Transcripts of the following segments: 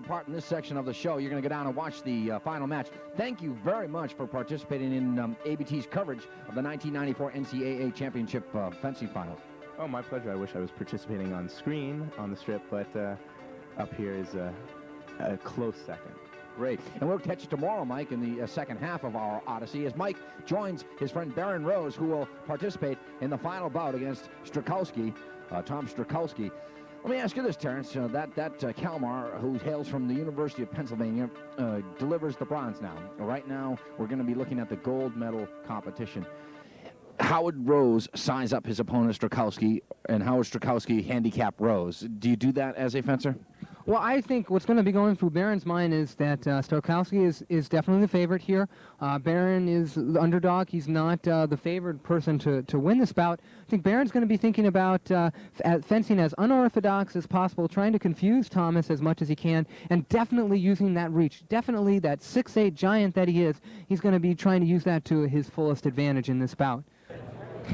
your part in this section of the show. You're going to go down and watch the final match. Thank you very much for participating in ABT's coverage of the 1994 NCAA Championship fencing finals. Oh, my pleasure. I wish I was participating on screen on the strip, but up here is a close second. Great. And we'll catch you tomorrow, Mike, in the second half of our Odyssey as Mike joins his friend Baron Rose, who will participate in the final bout against Strzalkoski, Tom Strzalkoski. Let me ask you this, Terrence. That Kalmar, who hails from the University of Pennsylvania, delivers the bronze now. Right now, we're going to be looking at the gold medal competition. How would Rose size up his opponent, Strzalkoski, and how would Strzalkoski handicap Rose? Do you do that as a fencer? Well, I think what's going to be going through Baron's mind is that Strzalkoski is definitely the favorite here. Baron is the underdog. He's not the favored person to win this bout. I think Baron's going to be thinking about fencing as unorthodox as possible, trying to confuse Thomas as much as he can, and definitely using that reach. Definitely that 6'8" giant that he is, he's going to be trying to use that to his fullest advantage in this bout.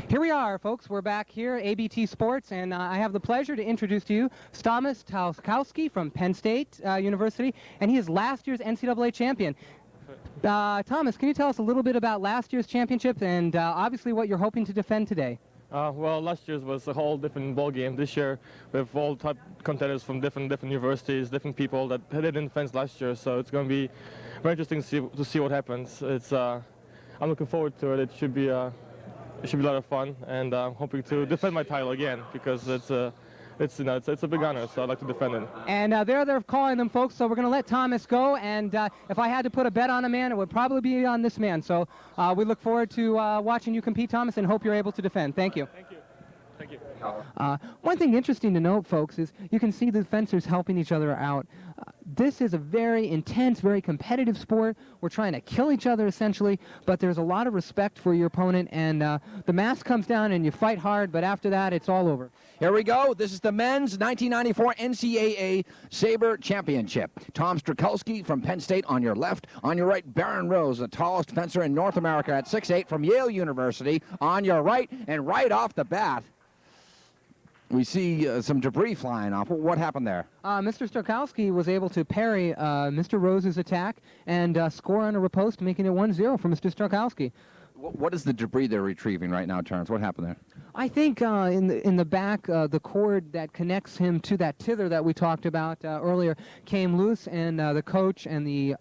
Here we are, folks. We're back here, ABT Sports, and I have the pleasure to introduce to you Thomas Strzalkoski from Penn State University, and he is last year's NCAA champion. Thomas, can you tell us a little bit about last year's championship and obviously what you're hoping to defend today? Well, last year's was a whole different ball game. This year, we have all top contenders from different universities, different people that didn't fence last year, so it's going to be very interesting to see what happens. I'm looking forward to it. It should be a lot of fun, and I'm hoping to defend my title again because it's a big honor, so I'd like to defend it. And there they're calling them, folks, so we're going to let Thomas go, and if I had to put a bet on a man, it would probably be on this man. So we look forward to watching you compete, Thomas, and hope you're able to defend. Thank you. Thank you. Thank you. One thing interesting to note, folks, is you can see the fencers helping each other out. This is a very intense, very competitive sport. We're trying to kill each other, essentially, but there's a lot of respect for your opponent, and the mask comes down and you fight hard, but after that, it's all over. Here we go. This is the men's 1994 NCAA Sabre Championship. Tom Strzalkoski from Penn State on your left. On your right, Baron Rose, the tallest fencer in North America at 6'8" from Yale University. On your right, and right off the bat, we see some debris flying off. What happened there? Mr. Strzalkoski was able to parry Mr. Rose's attack and score on a riposte, making it 1-0 for Mr. Strzalkoski. What is the debris they're retrieving right now, Terrence? What happened there? I think in the back, the cord that connects him to that tither that we talked about earlier came loose, and the coach and the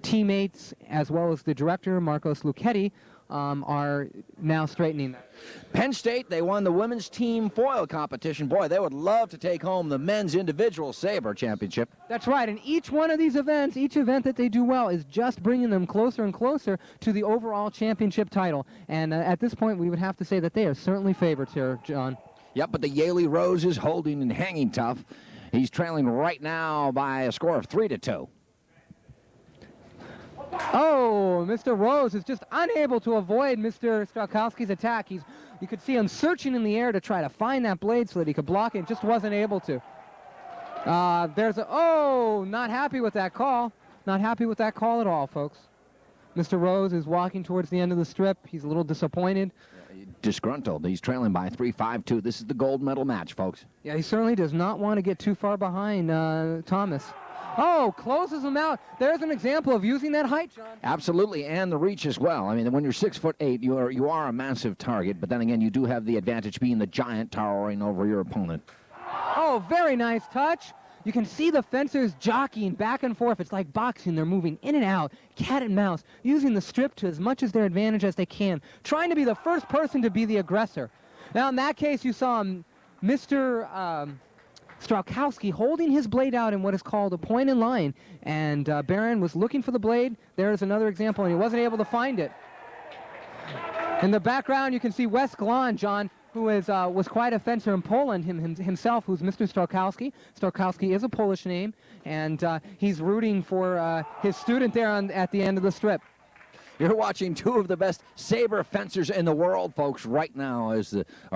teammates, as well as the director, Marcos Lucchetti, are now straightening that. Penn State, they won the women's team foil competition. Boy, they would love to take home the men's individual sabre championship. That's right, and each one of these events, each event that they do well is just bringing them closer and closer to the overall championship title. And at this point, we would have to say that they are certainly favorites here, John. Yep, but the Yaley Rose is holding and hanging tough. He's trailing right now by a score of 3-2. Oh, Mr. Rose is just unable to avoid Mr. Strzalkoski's attack. You could see him searching in the air to try to find that blade so that he could block it, and just wasn't able to. Not happy with that call. Not happy with that call at all, folks. Mr. Rose is walking towards the end of the strip. He's a little disappointed. Disgruntled. He's trailing by 3-5-2. This is the gold medal match, folks. Yeah, he certainly does not want to get too far behind Thomas. Oh, closes him out. There's an example of using that height, John. Absolutely, and the reach as well. I mean, when you're 6'8", you are a massive target, but then again, you do have the advantage being the giant towering over your opponent. Oh, very nice touch. You can see the fencers jockeying back and forth. It's like boxing. They're moving in and out, cat and mouse, using the strip to as much as their advantage as they can, trying to be the first person to be the aggressor. Now, in that case, you saw Mr. Strzalkoski holding his blade out in what is called a point in line, and Baron was looking for the blade. There's another example, and he wasn't able to find it. In the background, you can see Wes Glon, John, who was quite a fencer in Poland himself, who's Mr. Strzalkoski. Strzalkoski is a Polish name, and he's rooting for his student there at the end of the strip. You're watching two of the best saber fencers in the world, folks, right now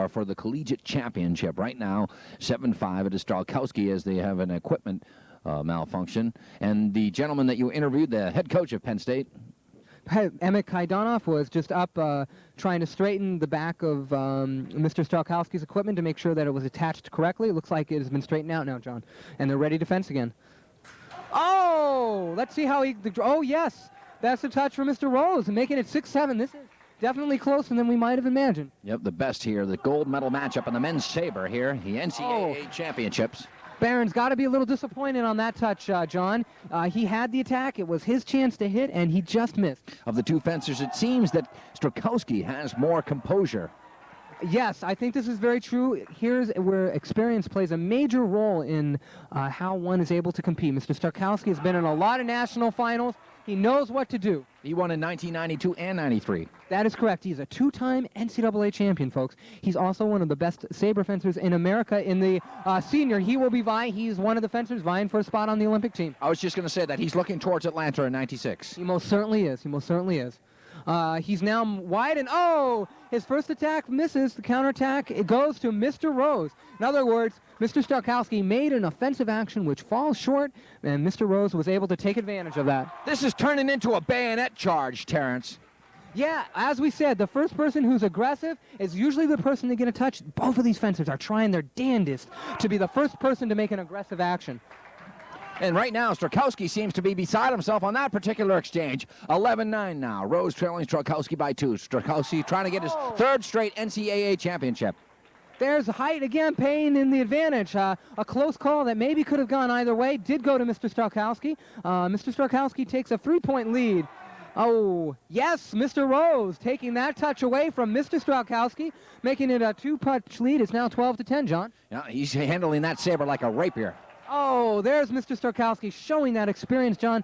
for the collegiate championship. Right now, 7-5. It is Strzalkoski as they have an equipment malfunction. And the gentleman that you interviewed, the head coach of Penn State, Emmett Kaidanov, was just up trying to straighten the back of Mr. Strzalkoski's equipment to make sure that it was attached correctly. It looks like it has been straightened out now, John, and they're ready to fence again. Oh, let's see how he, oh yes, that's the touch for Mr. Rose, making it 6-7. This is definitely closer than we might have imagined. Yep, the best here, the gold medal matchup in the men's saber here, the NCAA Championships. Barron's got to be a little disappointed on that touch, John. He had the attack. It was his chance to hit, and he just missed. Of the two fencers, it seems that Strzalkoski has more composure. Yes, I think this is very true. Here's where experience plays a major role in how one is able to compete. Mr. Strzalkoski has been in a lot of national finals. He knows what to do. He won in 1992 and 93. That is correct. He's a two-time NCAA champion, folks. He's also one of the best saber fencers in America. In the senior, he will be vying. He's one of the fencers vying for a spot on the Olympic team. I was just going to say that. He's looking towards Atlanta in 96. He most certainly is. He most certainly is. He's now wide, and oh, his first attack misses. The counterattack, it goes to Mr. Rose. In other words, Mr. Strzalkoski made an offensive action which falls short, and Mr. Rose was able to take advantage of that. This is turning into a bayonet charge, Terrence. Yeah, as we said, the first person who's aggressive is usually the person to get a touch. Both of these fencers are trying their damnedest to be the first person to make an aggressive action. And right now, Strzalkoski seems to be beside himself on that particular exchange. 11-9 now. Rose trailing Strzalkoski by 2. Strzalkoski trying to get his third straight NCAA championship. There's height again, paying in the advantage. A close call that maybe could have gone either way did go to Mr. Strzalkoski. Mr. Strzalkoski takes a 3-point lead. Oh, yes, Mr. Rose taking that touch away from Mr. Strzalkoski, making it a 2-punch lead. It's now 12-10, John. Yeah, he's handling that saber like a rapier. Oh, there's Mr. Strzalkoski showing that experience, John.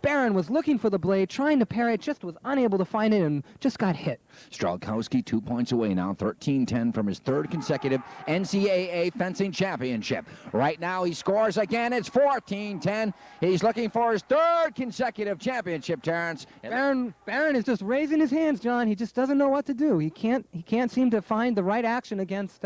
Barron was looking for the blade, trying to parry it, just was unable to find it, and just got hit. Strzalkoski 2 points away now, 13-10 from his third consecutive NCAA Fencing Championship. Right now he scores again. It's 14-10. He's looking for his third consecutive championship, Terrence. Barron is just raising his hands, John. He just doesn't know what to do. He can't seem to find the right action against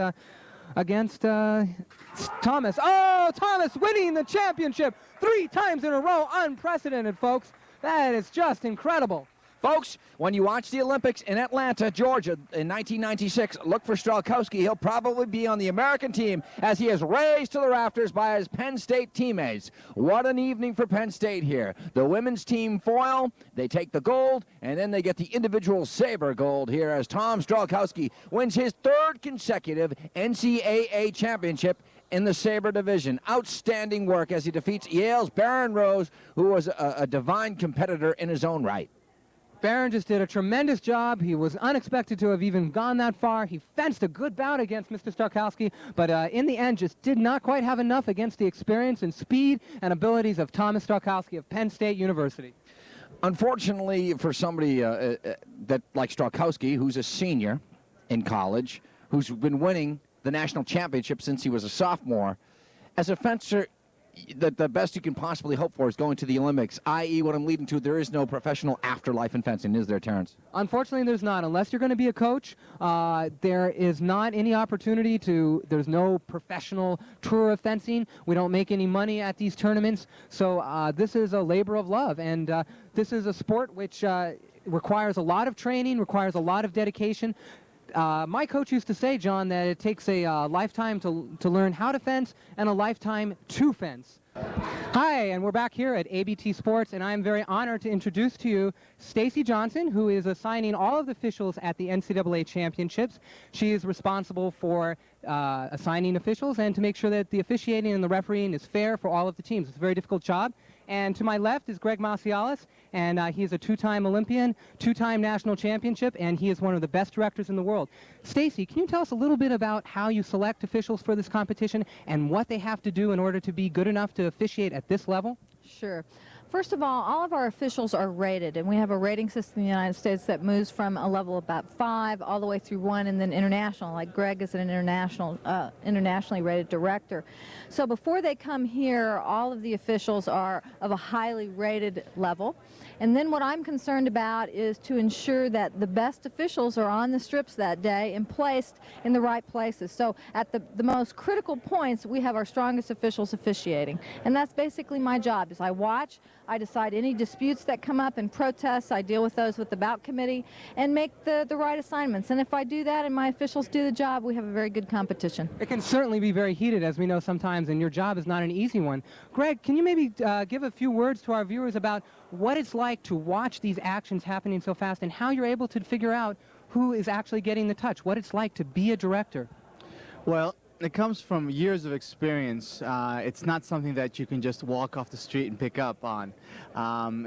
Thomas. Oh, Thomas winning the championship 3 times in a row. Unprecedented, folks. That is just incredible. Folks, when you watch the Olympics in Atlanta, Georgia in 1996, look for Strzalkoski. He'll probably be on the American team as he is raised to the rafters by his Penn State teammates. What an evening for Penn State here. The women's team foil, they take the gold, and then they get the individual saber gold here as Tom Strzalkoski wins his third consecutive NCAA championship in the saber division. Outstanding work as he defeats Yale's Barron Rose, who was a divine competitor in his own right. Barron just did a tremendous job. He was unexpected to have even gone that far. He fenced a good bout against Mr. Strzalkoski, but in the end just did not quite have enough against the experience and speed and abilities of Thomas Strzalkoski of Penn State University. Unfortunately for somebody that like Strzalkoski, who's a senior in college, who's been winning the national championship since he was a sophomore, as a fencer, the best you can possibly hope for is going to the Olympics, i.e. what I'm leading to, there is no professional afterlife in fencing, is there, Terrence? Unfortunately, there's not. Unless you're going to be a coach, there is not any opportunity there's no professional tour of fencing. We don't make any money at these tournaments. So this is a labor of love, and this is a sport which requires a lot of training, requires a lot of dedication. My coach used to say, John, that it takes a lifetime to learn how to fence and a lifetime to fence. Hi, and we're back here at ABT Sports, and I'm very honored to introduce to you Stacey Johnson, who is assigning all of the officials at the NCAA Championships. She is responsible for assigning officials and to make sure that the officiating and the refereeing is fair for all of the teams. It's a very difficult job. And to my left is Greg Massialis, and he is a 2-time Olympian, 2-time national championship, and he is one of the best directors in the world. Stacey, can you tell us a little bit about how you select officials for this competition and what they have to do in order to be good enough to officiate at this level? Sure. First of all of our officials are rated, and we have a rating system in the United States that moves from a level of about 5 all the way through 1, and then international. Like Greg is an internationally rated director. So before they come here, all of the officials are of a highly rated level. And then what I'm concerned about is to ensure that the best officials are on the strips that day and placed in the right places. So at the most critical points, we have our strongest officials officiating. And that's basically my job, is I watch, I decide any disputes that come up and protests. I deal with those with the bout committee and make the right assignments. And if I do that and my officials do the job, we have a very good competition. It can certainly be very heated, as we know sometimes, and your job is not an easy one. Greg, can you maybe give a few words to our viewers about what it's like to watch these actions happening so fast and how you're able to figure out who is actually getting the touch, what it's like to be a director? Well, it comes from years of experience. It's not something that you can just walk off the street and pick up on.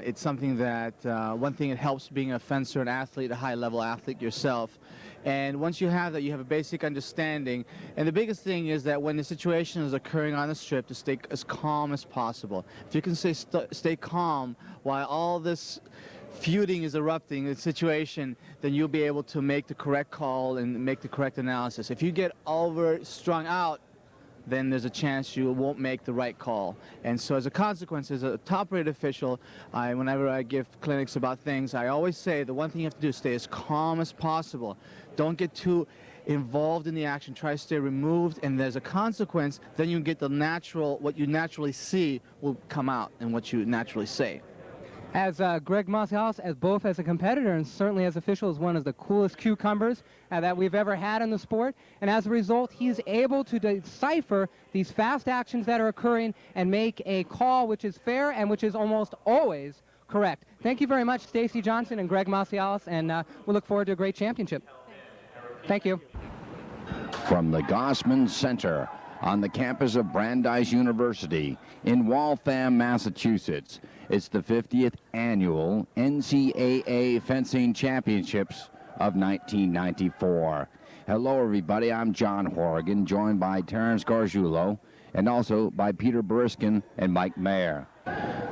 It's something that, one thing, it helps being a fencer, an athlete, a high-level athlete yourself. And once you have that, you have a basic understanding. And the biggest thing is that when the situation is occurring on the strip, to stay as calm as possible. If you can stay calm while all this feuding is erupting in the situation, then you'll be able to make the correct call and make the correct analysis. If you get strung out, then there's a chance you won't make the right call. And so as a consequence, as a top-rated official, whenever I give clinics about things, I always say the one thing you have to do is stay as calm as possible. Don't get too involved in the action. Try to stay removed, and there's a consequence. Then you get the natural, what you naturally see will come out and what you naturally say. As Greg Massialis, both as a competitor and certainly as official, is one of the coolest cucumbers that we've ever had in the sport. And as a result, he's able to decipher these fast actions that are occurring and make a call which is fair and which is almost always correct. Thank you very much, Stacey Johnson and Greg Massialis, and we'll look forward to a great championship. Thank you. From the Gosman Center on the campus of Brandeis University in Waltham, Massachusetts, it's the 50th annual NCAA Fencing Championships of 1994. Hello, everybody. I'm John Horrigan, joined by Terrence Gargiulo and also by Peter Boriskin and Mike Mayer.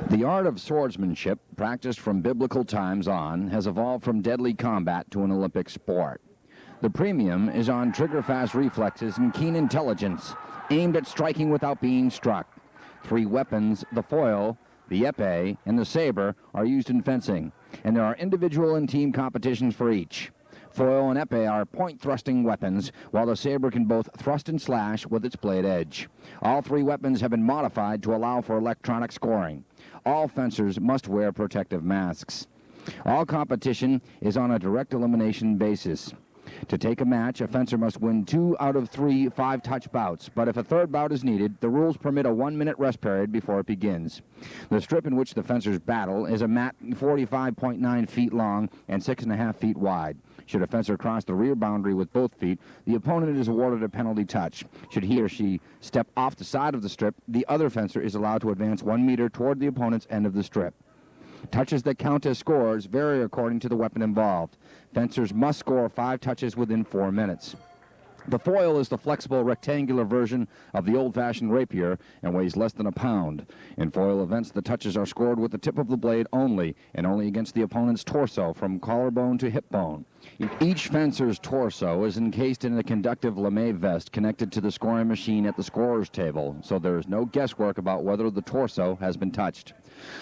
The art of swordsmanship, practiced from biblical times on, has evolved from deadly combat to an Olympic sport. The premium is on trigger-fast reflexes and keen intelligence, aimed at striking without being struck. Three weapons, the foil, the épée, and the sabre, are used in fencing, and there are individual and team competitions for each. Foil and épée are point-thrusting weapons, while the sabre can both thrust and slash with its blade edge. All three weapons have been modified to allow for electronic scoring. All fencers must wear protective masks. All competition is on a direct elimination basis. To take a match, a fencer must win 2 out of 3 5-touch bouts, but if a third bout is needed, the rules permit a 1-minute rest period before it begins. The strip in which the fencers battle is a mat 45.9 feet long and 6.5 feet wide. Should a fencer cross the rear boundary with both feet, the opponent is awarded a penalty touch. Should he or she step off the side of the strip, the other fencer is allowed to advance 1 meter toward the opponent's end of the strip. Touches that count as scores vary according to the weapon involved. Fencers must score 5 touches within 4 minutes. The foil is the flexible rectangular version of the old-fashioned rapier and weighs less than a pound. In foil events, the touches are scored with the tip of the blade only, and only against the opponent's torso from collarbone to hip bone. Each fencer's torso is encased in a conductive lame vest connected to the scoring machine at the scorer's table, so there is no guesswork about whether the torso has been touched.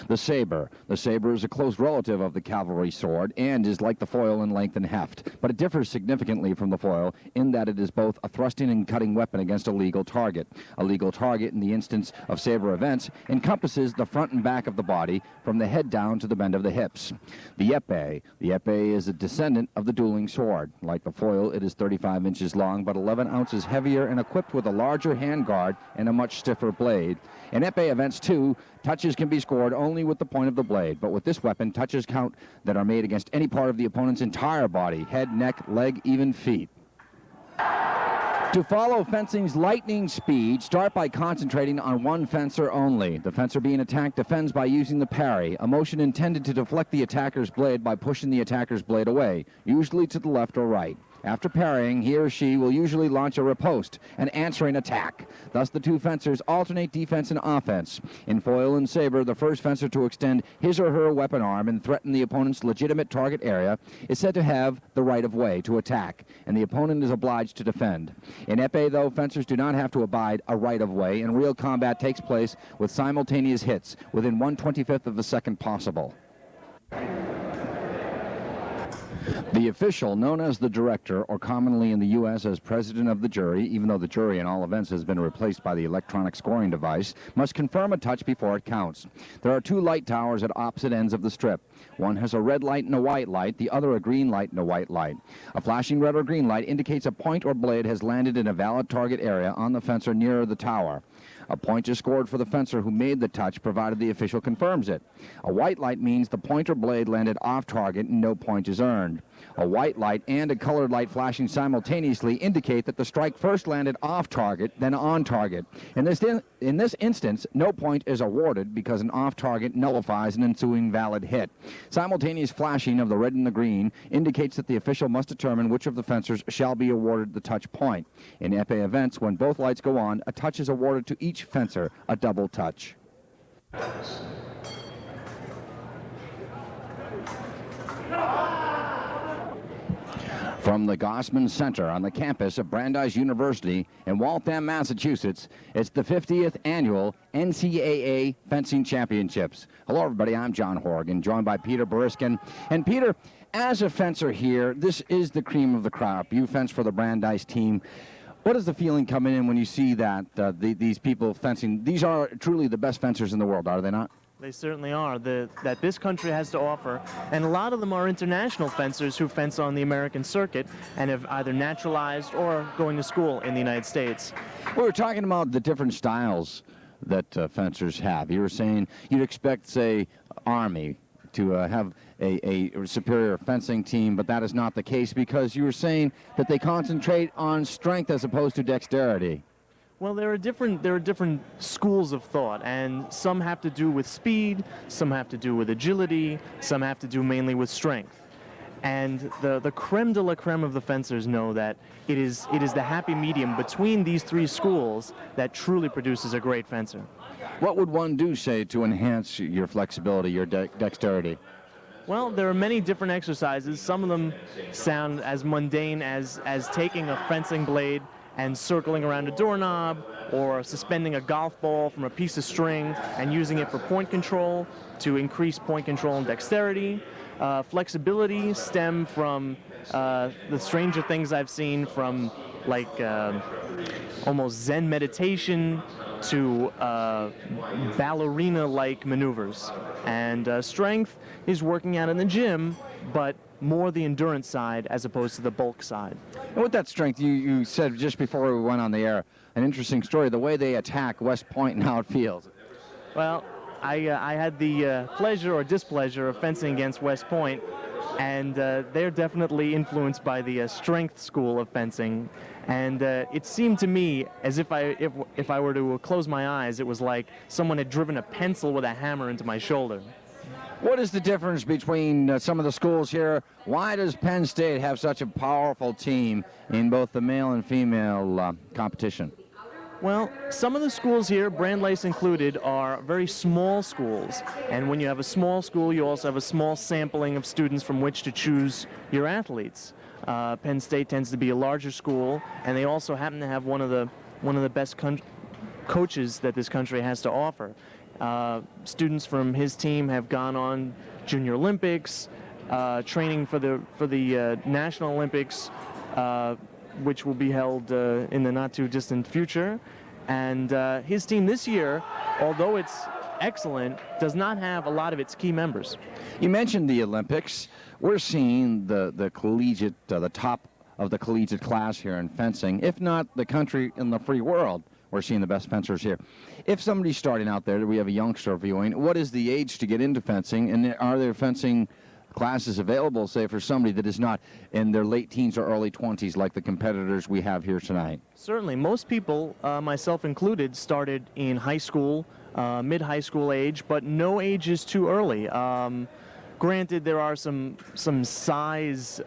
The sabre. The sabre is a close relative of the cavalry sword and is like the foil in length and heft, but it differs significantly from the foil in that it is both a thrusting and cutting weapon against a legal target. A legal target, in the instance of sabre events, encompasses the front and back of the body from the head down to the bend of the hips. The épée. The épée is a descendant of the dueling sword. Like the foil, it is 35 inches long, but 11 ounces heavier and equipped with a larger handguard and a much stiffer blade. In épée events, too, touches can be scored only with the point of the blade, but with this weapon, touches count that are made against any part of the opponent's entire body, head, neck, leg, even feet. To follow fencing's lightning speed, start by concentrating on one fencer only. The fencer being attacked defends by using the parry, a motion intended to deflect the attacker's blade by pushing the attacker's blade away, usually to the left or right. After parrying, he or she will usually launch a riposte, an answering attack. Thus, the two fencers alternate defense and offense. In foil and sabre, the first fencer to extend his or her weapon arm and threaten the opponent's legitimate target area is said to have the right of way to attack, and the opponent is obliged to defend. In épée, though, fencers do not have to abide a right of way, and real combat takes place with simultaneous hits within 1/25th of a second possible. The official, known as the director, or commonly in the U.S. as president of the jury, even though the jury in all events has been replaced by the electronic scoring device, must confirm a touch before it counts. There are 2 light towers at opposite ends of the strip. One has a red light and a white light, the other a green light and a white light. A flashing red or green light indicates a point or blade has landed in a valid target area on the fence or near the tower. A point is scored for the fencer who made the touch, provided the official confirms it. A white light means the point or blade landed off target and no point is earned. A white light and a colored light flashing simultaneously indicate that the strike first landed off target, then on target. In this instance, no point is awarded because an off target nullifies an ensuing valid hit. Simultaneous flashing of the red and the green indicates that the official must determine which of the fencers shall be awarded the touch point. In épée events, when both lights go on, a touch is awarded to each fencer, a double touch. From the Gosman Center on the campus of Brandeis University in Waltham, Massachusetts, it's the 50th annual NCAA Fencing Championships. Hello, everybody. I'm John Horrigan, joined by Peter Boriskin. And Peter, as a fencer here, this is the cream of the crop. You fence for the Brandeis team. What is the feeling coming in when you see that these people fencing? These are truly the best fencers in the world, are they not? They certainly are, that this country has to offer. And a lot of them are international fencers who fence on the American circuit and have either naturalized or going to school in the United States. We were talking about the different styles that fencers have. You were saying you'd expect, say, Army to have a superior fencing team, but that is not the case because you were saying that they concentrate on strength as opposed to dexterity. Well, there are different schools of thought, and some have to do with speed, some have to do with agility, some have to do mainly with strength. And the creme de la creme of the fencers know that it is the happy medium between these 3 schools that truly produces a great fencer. What would one do, say, to enhance your flexibility, your dexterity? Well, there are many different exercises. Some of them sound as mundane as taking a fencing blade and circling around a doorknob, or suspending a golf ball from a piece of string and using it for point control to increase point control and dexterity. Flexibility stem from the stranger things I've seen, from like almost Zen meditation to ballerina-like maneuvers. And strength is working out in the gym, but more the endurance side as opposed to the bulk side. And with that strength, you said just before we went on the air, an interesting story, the way they attack West Point and how it feels. Well, I had the pleasure or displeasure of fencing against West Point, and they're definitely influenced by the strength school of fencing. And it seemed to me as if I were to close my eyes, it was like someone had driven a pencil with a hammer into my shoulder. What is the difference between some of the schools here? Why does Penn State have such a powerful team in both the male and female competition? Well, some of the schools here, Brandeis included, are very small schools. And when you have a small school, you also have a small sampling of students from which to choose your athletes. Penn State tends to be a larger school, and they also happen to have one of the best coaches that this country has to offer. Students from his team have gone on Junior Olympics, training for the National Olympics, which will be held in the not-too-distant future. And his team this year, although it's excellent, does not have a lot of its key members. You mentioned the Olympics. We're seeing the collegiate, the top of the collegiate class here in fencing, if not the country in the free world. We're seeing the best fencers here. If somebody's starting out there, we have a youngster viewing, what is the age to get into fencing, and are there fencing classes available, say, for somebody that is not in their late teens or early 20s like the competitors we have here tonight? Certainly. Most people, myself included, started in high school, mid-high school age, but no age is too early. Granted, there are some size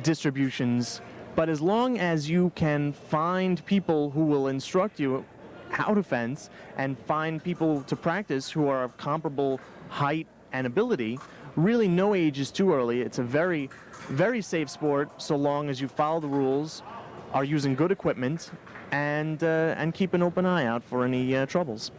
distributions, but as long as you can find people who will instruct you how to fence and find people to practice who are of comparable height and ability, really no age is too early. It's a very, very safe sport so long as you follow the rules, are using good equipment, and keep an open eye out for any troubles.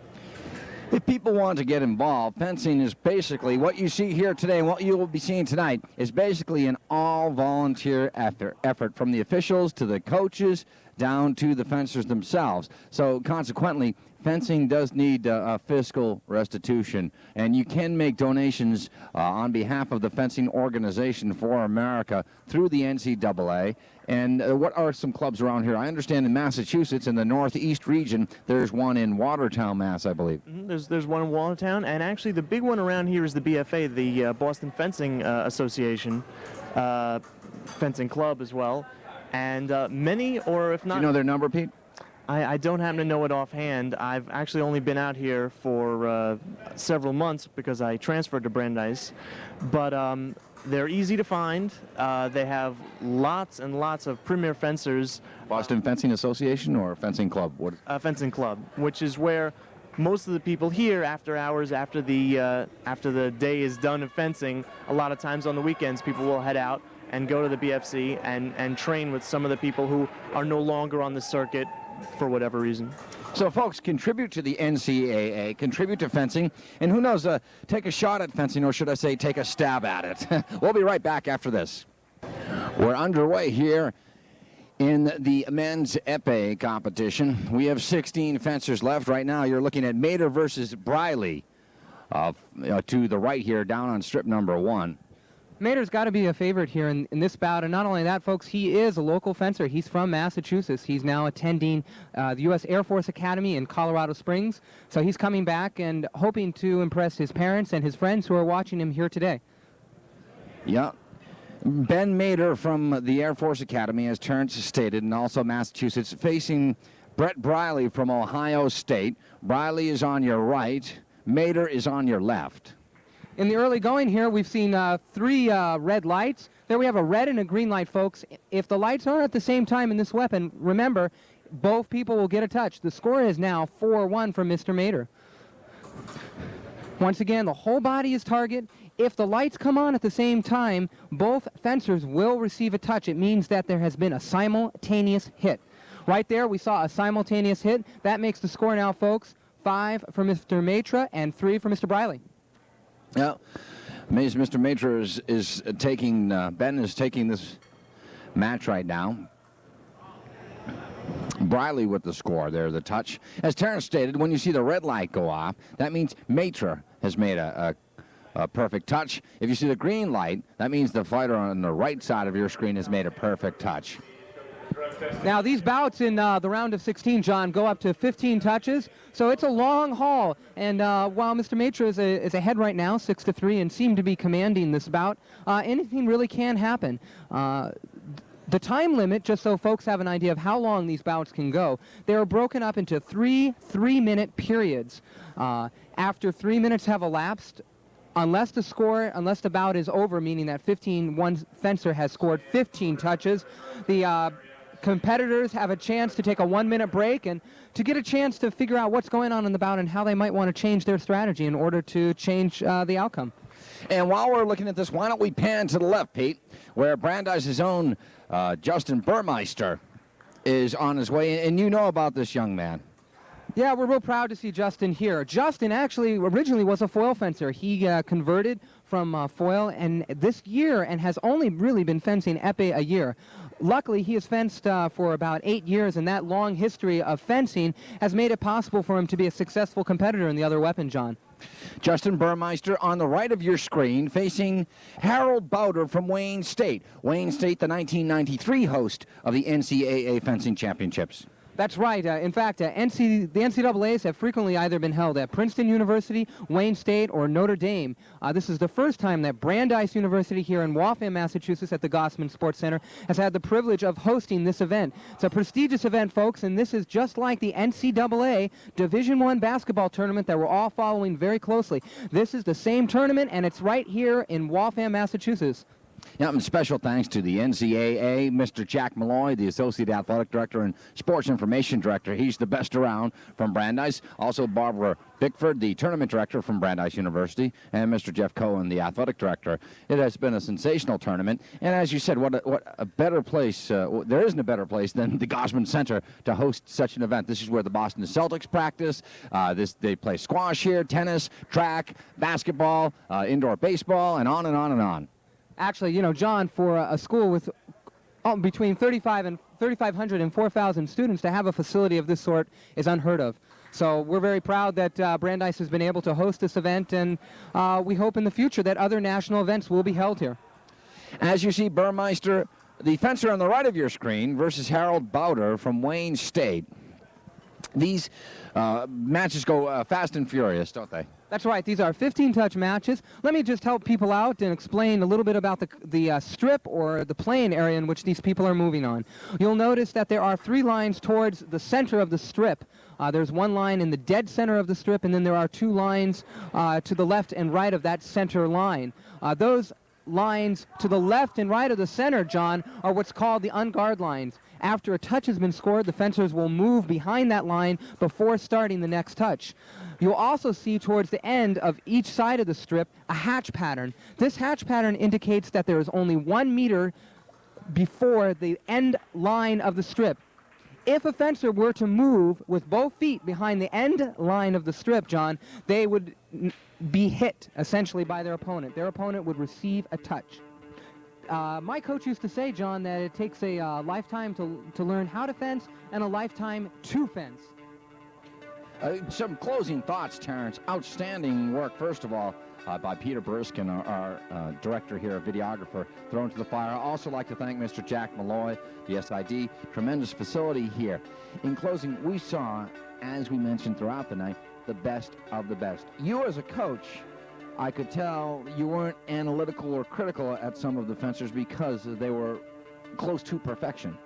If people want to get involved, fencing is basically what you see here today and what you will be seeing tonight is basically an all-volunteer effort from the officials to the coaches down to the fencers themselves. So consequently, fencing does need a fiscal restitution, and you can make donations on behalf of the Fencing Organization for America through the NCAA. And what are some clubs around here? I understand in Massachusetts, in the Northeast region, there's one in Watertown, Mass, I believe. There's one in Watertown, and actually the big one around here is the BFA, the Boston Fencing Association, fencing club as well. And many, or if not... Do you know their number, Pete? I don't happen to know it offhand. I've actually only been out here for several months because I transferred to Brandeis. But they're easy to find. They have lots and lots of premier fencers. Boston Fencing Association or Fencing Club? What? Fencing Club, which is where most of the people here after hours, after the day is done of fencing, a lot of times on the weekends people will head out and go to the BFC and train with some of the people who are no longer on the circuit for whatever reason. So folks, contribute to the NCAA, contribute to fencing, and who knows, take a shot at fencing, or should I say take a stab at it. We'll be right back after this. We're underway here in the men's épée competition. We have 16 fencers left. Right now you're looking at Mayer versus Briley to the right here down on strip number 1. Mayer's got to be a favorite here in this bout, and not only that, folks, he is a local fencer. He's from Massachusetts. He's now attending the U.S. Air Force Academy in Colorado Springs, so he's coming back and hoping to impress his parents and his friends who are watching him here today. Yeah. Ben Mayer from the Air Force Academy, as Terrence stated, and also Massachusetts, facing Brett Briley from Ohio State. Briley is on your right. Mayer is on your left. In the early going here, we've seen 3 red lights. There we have a red and a green light, folks. If the lights aren't at the same time in this weapon, remember, both people will get a touch. The score is now 4-1 for Mr. Mayer. Once again, the whole body is target. If the lights come on at the same time, both fencers will receive a touch. It means that there has been a simultaneous hit. Right there, we saw a simultaneous hit. That makes the score now, folks, 5 for Mr. Mayer and 3 for Mr. Briley. Yeah, Mr. Mayer is taking, Ben is taking this match right now. Briley with the score there, the touch. As Terrence stated, when you see the red light go off, that means Mayer has made a perfect touch. If you see the green light, that means the fighter on the right side of your screen has made a perfect touch. Now, these bouts in the round of 16, John, go up to 15 touches, so it's a long haul. And while Mr. Mayer is ahead right now, 6-3, and seemed to be commanding this bout, anything really can happen. The time limit, just so folks have an idea of how long these bouts can go, they are broken up into 3 3-minute periods. After 3 minutes have elapsed, unless the bout is over, meaning that one fencer has scored 15 touches, the competitors have a chance to take a 1-minute break and to get a chance to figure out what's going on in the bout and how they might want to change their strategy in order to change the outcome. And while we're looking at this, why don't we pan to the left, Pete, where Brandeis' own Justin Burmeister is on his way, and you know about this young man. Yeah, we're real proud to see Justin here. Justin actually originally was a foil fencer. He converted from foil and this year and has only really been fencing épée a year. Luckily, he has fenced for about 8 years, and that long history of fencing has made it possible for him to be a successful competitor in the other weapon, John. Justin Burmeister on the right of your screen, facing Harold Bowder from Wayne State. Wayne State, the 1993 host of the NCAA Fencing Championships. That's right. In fact, the NCAAs have frequently either been held at Princeton University, Wayne State, or Notre Dame. This is the first time that Brandeis University here in Waltham, Massachusetts, at the Gosman Sports Center, has had the privilege of hosting this event. It's a prestigious event, folks, and this is just like the NCAA Division I basketball tournament that we're all following very closely. This is the same tournament, and it's right here in Waltham, Massachusetts. Yeah, and special thanks to the NCAA, Mr. Jack Malloy, the Associate Athletic Director and Sports Information Director. He's the best around from Brandeis. Also, Barbara Bickford, the Tournament Director from Brandeis University, and Mr. Jeff Cohen, the Athletic Director. It has been a sensational tournament, and as you said, what a better place, there isn't a better place than the Gosman Center to host such an event. This is where the Boston Celtics practice. They play squash here, tennis, track, basketball, indoor baseball, and on and on and on. Actually, you know, John, for a school with between 3,500 and 4,000 students, to have a facility of this sort is unheard of. So we're very proud that Brandeis has been able to host this event, and we hope in the future that other national events will be held here. As you see, Burmeister, the fencer on the right of your screen, versus Harold Bowder from Wayne State. These matches go fast and furious, don't they? That's right. These are 15-touch matches. Let me just help people out and explain a little bit about the strip or the playing area in which these people are moving on. You'll notice that there are 3 lines towards the center of the strip. There's 1 line in the dead center of the strip, and then there are 2 lines to the left and right of that center line. Those lines to the left and right of the center, John, are what's called the unguard lines. After a touch has been scored, the fencers will move behind that line before starting the next touch. You'll also see towards the end of each side of the strip a hatch pattern. This hatch pattern indicates that there is only 1 meter before the end line of the strip. If a fencer were to move with both feet behind the end line of the strip, John, they would be hit essentially by their opponent. Their opponent would receive a touch. My coach used to say, John, that it takes a lifetime to learn how to fence and a lifetime to fence. Some closing thoughts, Terrence. Outstanding work, first of all, by Peter Boriskin, our director here, videographer, thrown to the fire. I also like to thank Mr. Jack Malloy, the SID. Tremendous facility here. In closing, we saw, as we mentioned throughout the night, the best of the best. You as a coach, I could tell you weren't analytical or critical at some of the fencers because they were close to perfection.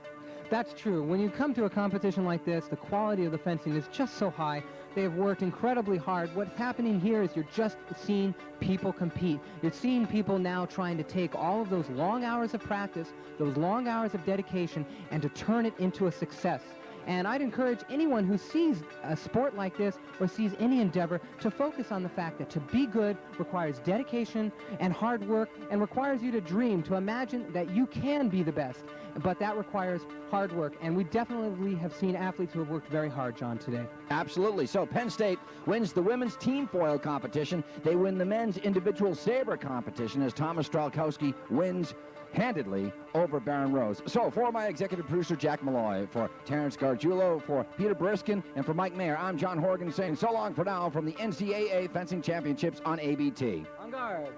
That's true. When you come to a competition like this, the quality of the fencing is just so high. They have worked incredibly hard. What's happening here is you're just seeing people compete. You're seeing people now trying to take all of those long hours of practice, those long hours of dedication, and to turn it into a success. And I'd encourage anyone who sees a sport like this or sees any endeavor to focus on the fact that to be good requires dedication and hard work, and requires you to dream, to imagine that you can be the best. But that requires hard work, and we definitely have seen athletes who have worked very hard, John, today. Absolutely. So Penn State wins the women's team foil competition. They win the men's individual sabre competition as Thomas Strzalkoski wins handedly over Baron Rose. So for my executive producer, Jack Malloy, for Terrence Gargiulo, for Peter Boriskin, and for Mike Mayer, I'm John Horrigan saying so long for now from the NCAA Fencing Championships on ABT. On guard.